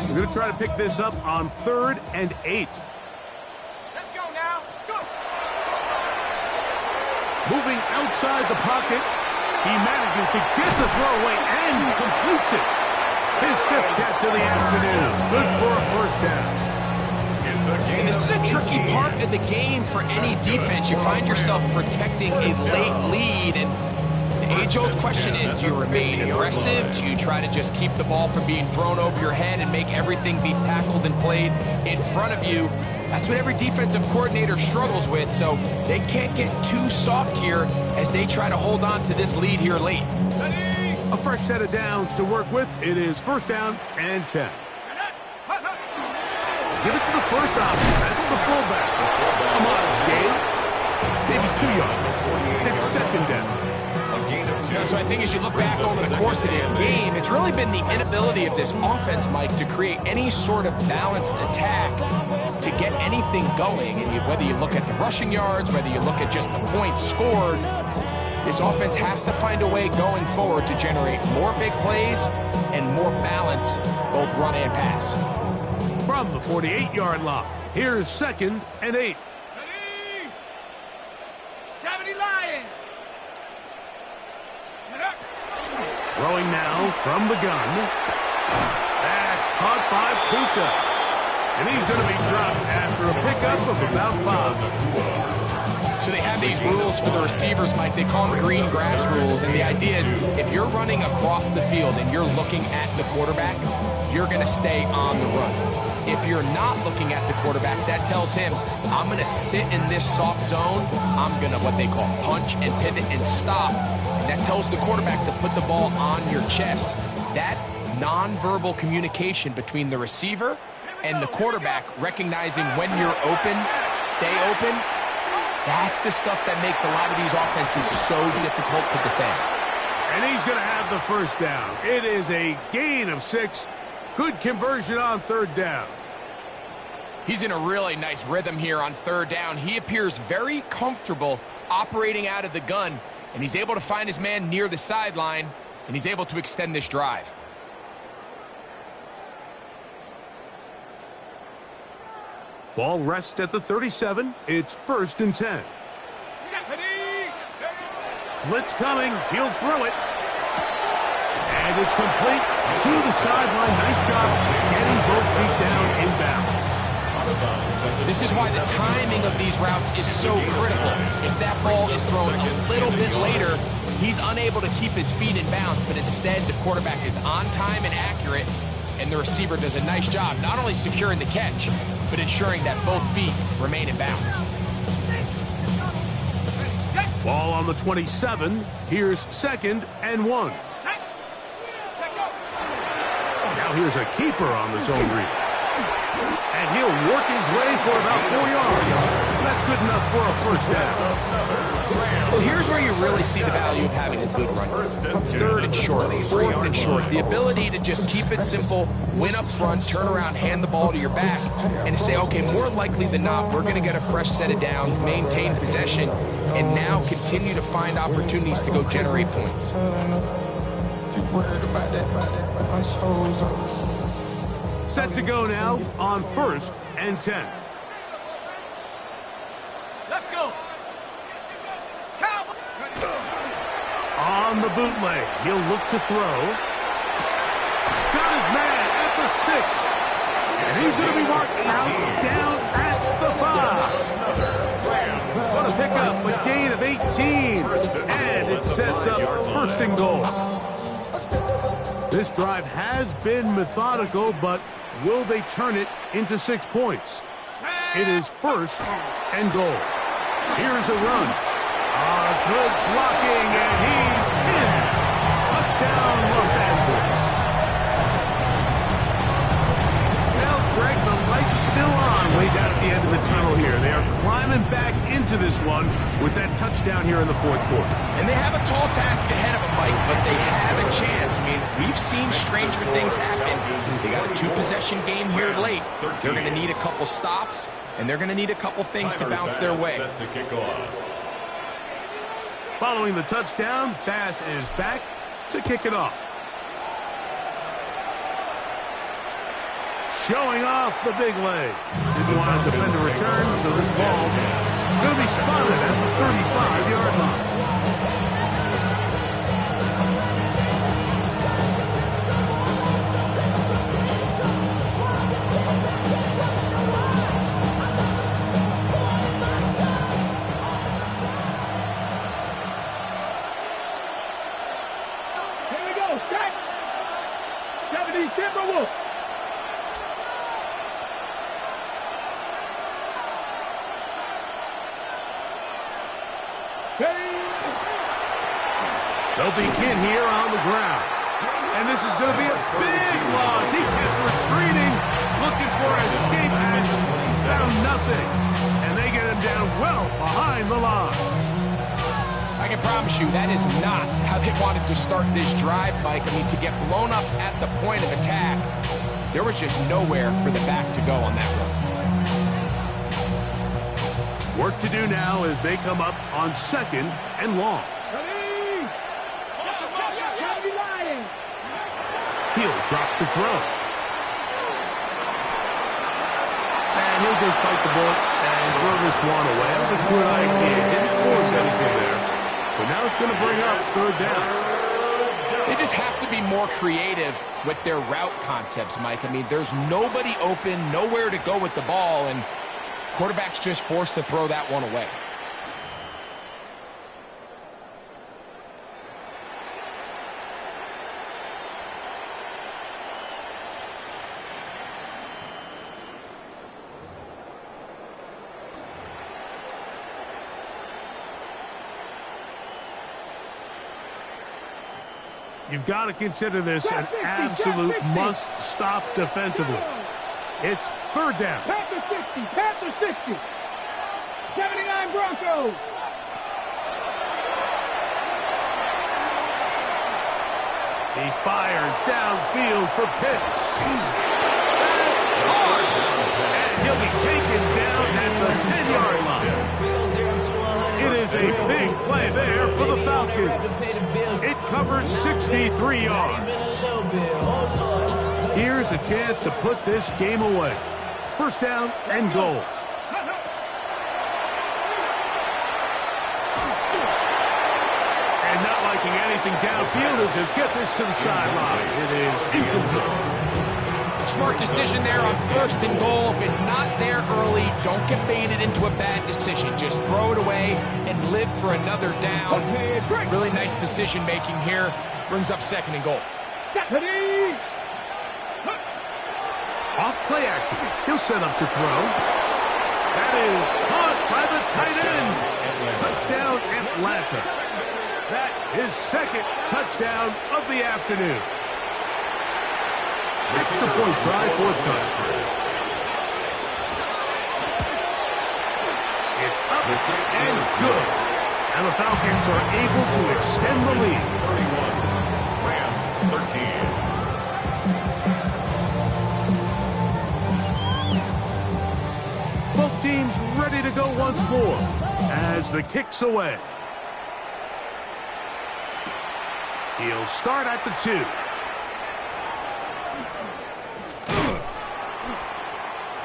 We're going to try to pick this up on 3rd and 8. Let's go now. Go. Moving outside the pocket, he manages to get the throw away and completes it. His 5th catch of the afternoon. Good for a 1st down. And this is a tricky part of the game for any defense. You find yourself protecting a late lead, and the age-old question is, do you remain aggressive? Do you try to just keep the ball from being thrown over your head and make everything be tackled and played in front of you? That's what every defensive coordinator struggles with, so they can't get too soft here as they try to hold on to this lead here late. A fresh set of downs to work with. It is 1st down and 10. Give it to the first option. That's the fullback. A modest gain. Maybe 2 yards. It's 2nd down. So I think as you look back over the course of this game, it's really been the inability of this offense, Mike, to create any sort of balanced attack to get anything going. And whether you look at the rushing yards, whether you look at just the points scored, this offense has to find a way going forward to generate more big plays and more balance, both run and pass. From the 48-yard line, here's 2nd and 8. Throwing now from the gun. That's caught by Puka. And he's going to be dropped after a pickup of about 5. So they have these rules for the receivers, Mike. They call them green grass rules. And the idea is if you're running across the field and you're looking at the quarterback, you're going to stay on the run. If you're not looking at the quarterback, that tells him, I'm going to sit in this soft zone. I'm going to what they call punch and pivot and stop. And that tells the quarterback to put the ball on your chest. That nonverbal communication between the receiver and the quarterback, recognizing when you're open, stay open, that's the stuff that makes a lot of these offenses so difficult to defend. And he's going to have the first down. It is a gain of 6. Good conversion on 3rd down. He's in a really nice rhythm here on 3rd down. He appears very comfortable operating out of the gun, and he's able to find his man near the sideline, and he's able to extend this drive. Ball rests at the 37. It's 1st and 10. Blitz coming. He'll throw it. And it's complete to the sideline. Nice job getting both feet down in bounds. This is why the timing of these routes is so critical. If that ball is thrown a little bit later, he's unable to keep his feet in bounds, but instead the quarterback is on time and accurate, and the receiver does a nice job not only securing the catch, but ensuring that both feet remain in bounds. Ball on the 27. Here's 2nd and 1. Now here's a keeper on the zone read. And he'll work his way for about 4 yards. That's good enough for a first down. Well, here's where you really see the value of having a good runner. From 3rd and short, 4th and short, the ability to just keep it simple, win up front, turn around, hand the ball to your back, and to say, okay, more likely than not, we're going to get a fresh set of downs, maintain possession, and now continue to find opportunities to go generate points. Set to go now on 1st and 10. Let's go. On the bootleg, he'll look to throw. Got his man at the 6. And he's going to be marked out down at the 5. What a pickup, a gain of 18. And it sets up 1st and goal. This drive has been methodical, but will they turn it into 6 points? It is 1st and goal. Here's a run. Good blocking, and he's in. Touchdown, Los Angeles. Well, Greg, the light's still on way down at the end of the tunnel here. They are climbing back into this one with that touchdown here in the 4th quarter. And they have a tall task ahead of them, Mike, but they have a chance. I mean, we've seen stranger things happen. They got a 2-possession game here late. They're going to need a couple stops, and they're going to need a couple things to bounce their way. Following the touchdown, Bass is back to kick it off. Showing off the big leg. Didn't want to defend a return, so this ball's going to be spotted at the 35-yard line. They'll begin here on the ground. And this is going to be a big loss. He kept retreating, looking for escape hatch. Found nothing. And they get him down well behind the line. I can promise you that is not how they wanted to start this drive, Mike. I mean, to get blown up at the point of attack, there was just nowhere for the back to go on that run. Work to do now as they come up on 2nd and long. He'll drop to throw. And he'll just bite the bullet and throw this one away. That was a good idea. Didn't force anything there. But now it's going to bring up 3rd down. They just have to be more creative with their route concepts, Mike. I mean, there's nobody open, nowhere to go with the ball, and quarterback's just forced to throw that one away. You've got to consider this an absolute must-stop defensively. It's third down. Past the 60, past the 60. 79 Broncos. He fires downfield for Pitts. That's hard. And he'll be taken down at the 10-yard line. It is a big play there for the Falcons. It covers 63 yards. Here's a chance to put this game away. First down and goal. And not liking anything downfield as says, get this to the sideline. It is incomplete. Smart decision there on first and goal. If it's not there early, don't get baited into a bad decision. Just throw it away and live for another down. Really nice decision making here. Brings up second and goal. Off play action. He'll set up to throw. That is caught by the tight end. Touchdown Atlanta. That is second touchdown of the afternoon. Extra point try, forthcoming. It's up and good. And the Falcons are able to extend the lead. 31. Rams 13. Both teams ready to go once more as the kick's away. He'll start at the 2.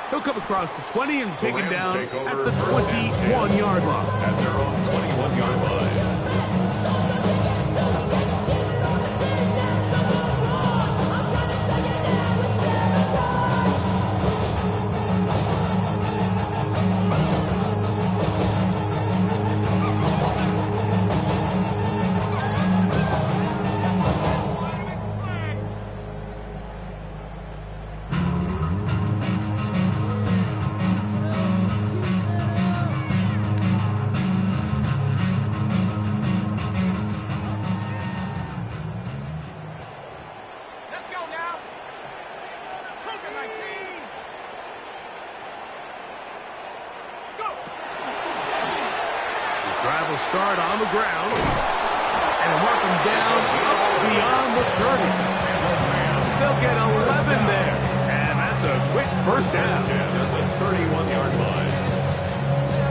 He'll come across the 20 and taken down at the 21-yard line. At their own 21-yard line. Start on the ground and work them down up beyond the 30. They'll get 11 there, and that's a quick first down. At the 31-yard line.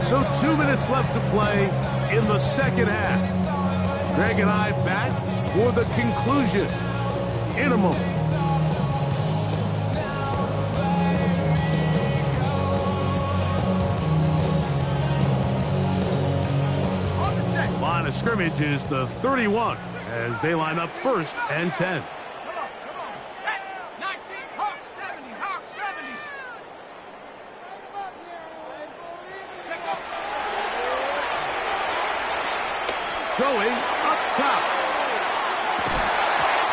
So 2 minutes left to play in the second half. Greg and I back for the conclusion in a moment. Line of scrimmage is the 31 as they line up first and 10. Come on, set, 19, Hawk 70, Hawk 70. Going up top.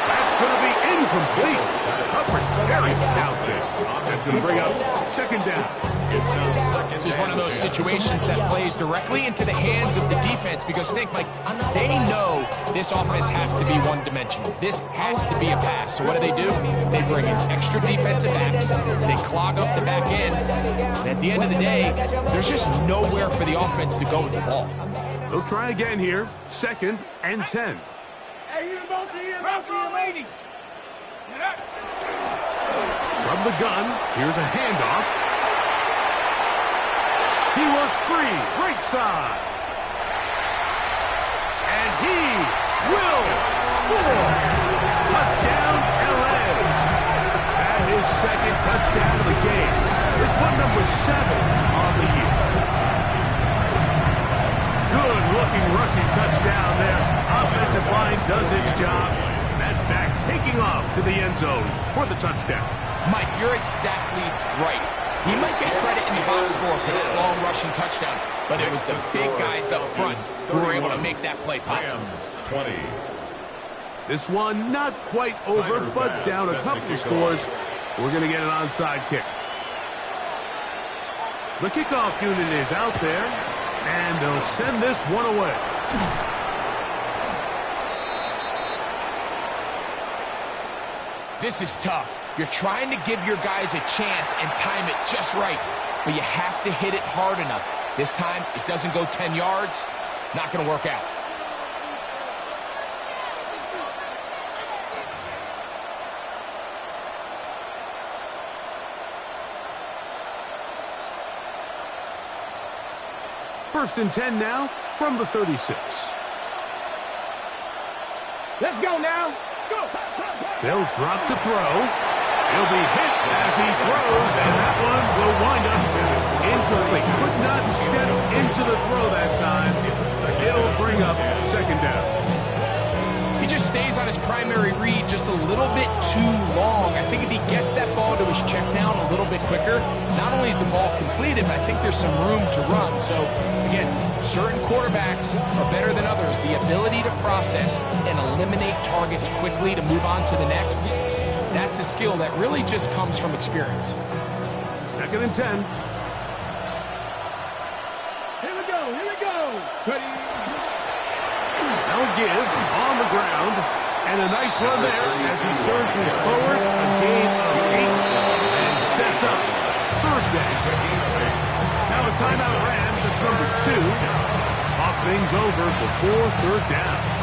That's going to be incomplete. Coverage very stout there. That's going to bring up second down. This is one of those situations that plays directly into the hands of the defense because think, Mike, they know this offense has to be one-dimensional. This has to be a pass. So what do? They bring in extra defensive backs. They clog up the back end. And at the end of the day, there's just nowhere for the offense to go with the ball. They'll try again here. Second and 10. Hey, here's both of you, lady. From the gun, here's a handoff. He works free, right side. And he will score. Touchdown, LA. And his second touchdown of the game. This one number 7 on the year. Good looking rushing touchdown there. Offensive line does its job. That back taking off to the end zone for the touchdown. Mike, you're exactly right. He might get credit in the box score for that long rushing touchdown, but it was the big guys up front who were able to make that play possible. 20. This one not quite over, but down a couple of scores. We're going to get an onside kick. The kickoff unit is out there, and they'll send this one away. This is tough. You're trying to give your guys a chance and time it just right, but you have to hit it hard enough. This time, it doesn't go 10 yards. Not going to work out. First and 10 now from the 36. Let's go now. Go. They'll drop to throw. He'll be hit as he throws, and that one will wind up incomplete. Could not step into the throw that time. It'll bring up second down. He just stays on his primary read just a little bit too long. I think if he gets that ball to his check down a little bit quicker, not only is the ball completed, but I think there's some room to run. So, again, certain quarterbacks are better than others. The ability to process and eliminate targets quickly to move on to the next, that's a skill that really just comes from experience. Second and 10. Here we go. Here we go. Ready. Now give on the ground, and a nice run there as he surges forward, a gain of 8, and sets up third down. Now a timeout Rams, that's number 2. Talk things over before third down.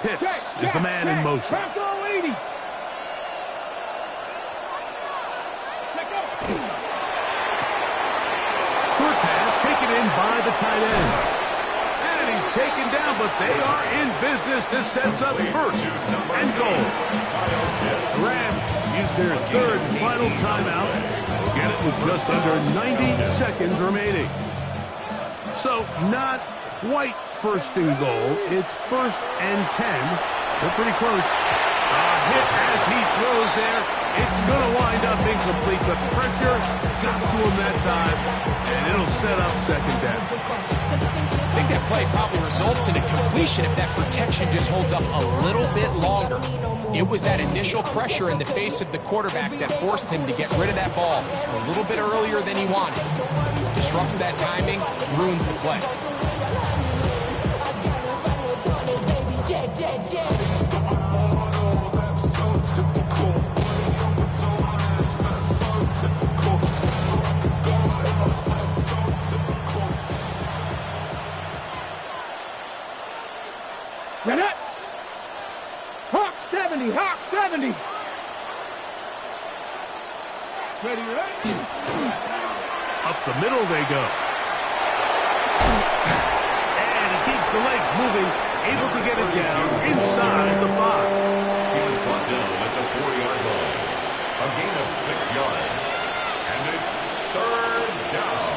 Pitts is the man in motion. Short pass taken in by the tight end. And he's taken down, but they are in business. This sets up first and goal. The Rams use their third and final timeout. Get it with just under 90 seconds remaining. So not quite first and goal. It's first and 10. They're pretty close. A hit as he throws there. It's going to wind up incomplete, but pressure got to him that time, and it'll set up second down. I think that play probably results in a completion if that protection just holds up a little bit longer. It was that initial pressure in the face of the quarterback that forced him to get rid of that ball a little bit earlier than he wanted. Disrupts that timing, ruins the play. Ready? Hawk 70, Hawk 70. Ready, ready? Up the middle they go. And he keeps the legs moving, able to get it down inside the 5. He was brought down at the 4-yard line. A gain of 6 yards. And it's third down.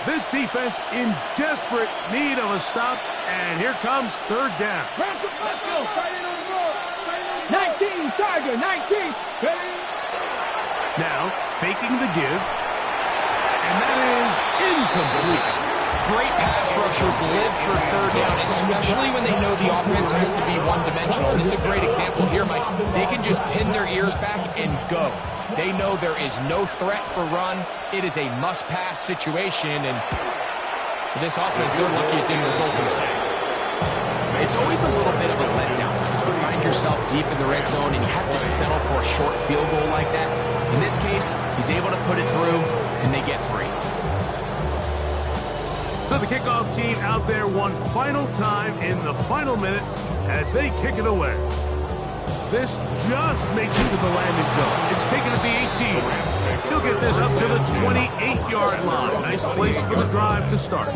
This defense in desperate need of a stop, and here comes third down. Let's go. 19, Tiger, 19. Ready? Now, faking the give, and that is incomplete. Great pass rushers live for third down, especially when they know the offense has to be one-dimensional. This is a great example here, Mike. They can just pin their ears back and go. They know there is no threat for run. It is a must-pass situation, and for this offense, they're lucky it didn't result in a sack. It's always a little bit of a letdown. You find yourself deep in the red zone, and you have to settle for a short field goal like that. In this case, he's able to put it through, and they get free. the kickoff team out there one final time in the final minute as they kick it away. This just makes it to the landing zone. It's taken at the 18. He'll get this up to the 28-yard line. Nice place for the drive to start.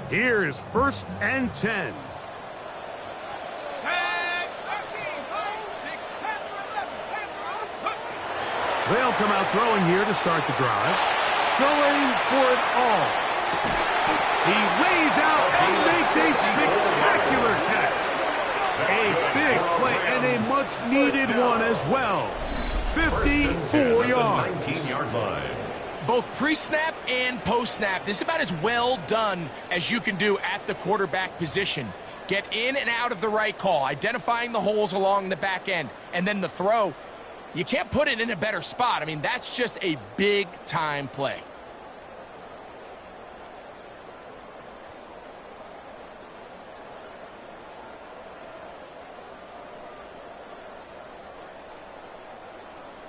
Here's 1st and 10. They'll come out throwing here to start the drive. Going for it all. He lays out and makes a spectacular catch. A big play and a much-needed one as well. 54 yards. 19-yard line. Both pre-snap and post-snap, this is about as well done as you can do at the quarterback position. Get in and out of the right call, identifying the holes along the back end, and then the throw. You can't put it in a better spot. I mean, that's just a big-time play.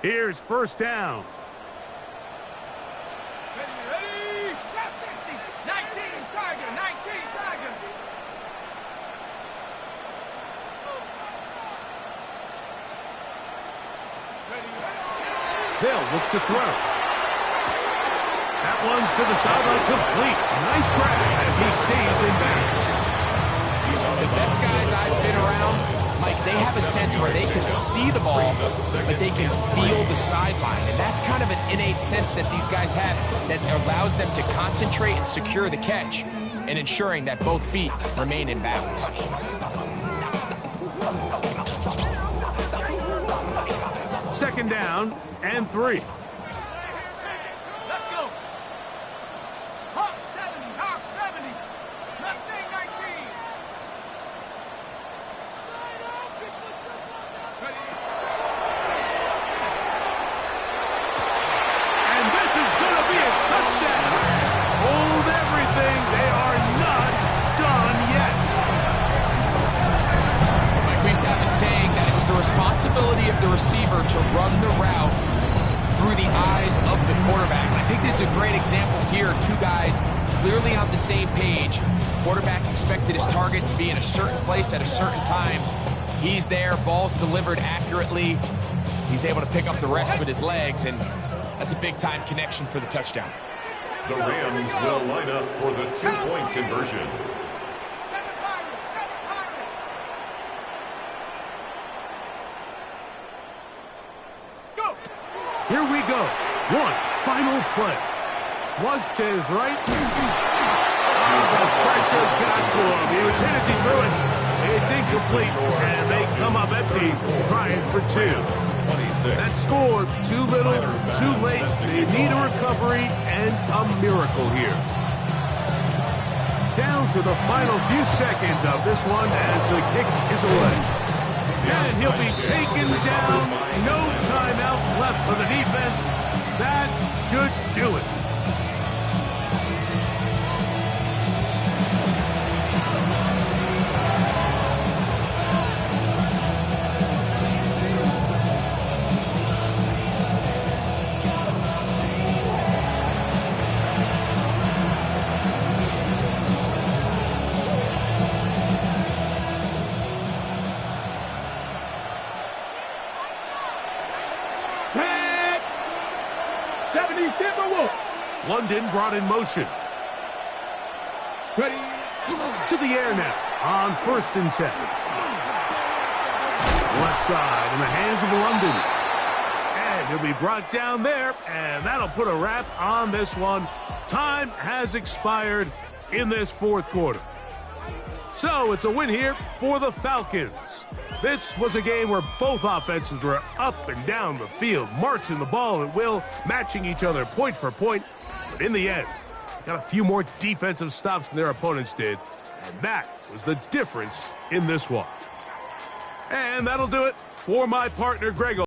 Here's 1st down. Ready? Top 60. 19 Tiger. 19 Tiger. They'll look to throw. That one's to the sideline, complete. Nice grab as he stays in bounds. The best guys I've been around, Mike, they have a sense where they can see the ball, but they can feel the sideline. And that's kind of an innate sense that these guys have that allows them to concentrate and secure the catch and ensuring that both feet remain in bounds. 2nd down and 3. Let's go. Hawk 70. Hawk 70. Mustang 19. And this is going to be a touchdown. Hold everything. They are not done yet. Mike, we used to have a saying that it was the responsibility of the receiver to run the route through the eyes of the quarterback. And I think this is a great example here. Two guys clearly on the same page. Quarterback expected his target to be in a certain place at a certain time. He's there, ball's delivered accurately. He's able to pick up the rest with his legs, and that's a big-time connection for the touchdown. The Rams will line up for the 2-point conversion. Here we go. One final play. Flush to his right. The pressure got to him. He was hit as he threw it. It's incomplete, and they come up empty, trying for 2. That score, too little, too late. They need a recovery and a miracle here. Down to the final few seconds of this one as the kick is away. And he'll be taken down. No timeouts left for the defense. That should do it. London brought in motion. Ready? To the air now on 1st and 10. Left side in the hands of London. And he'll be brought down there, and that'll put a wrap on this one. Time has expired in this 4th quarter. So it's a win here for the Falcons. This was a game where both offenses were up and down the field, marching the ball at will, matching each other point for point. But in the end, got a few more defensive stops than their opponents did, and that was the difference in this one. And that'll do it for my partner, Greg.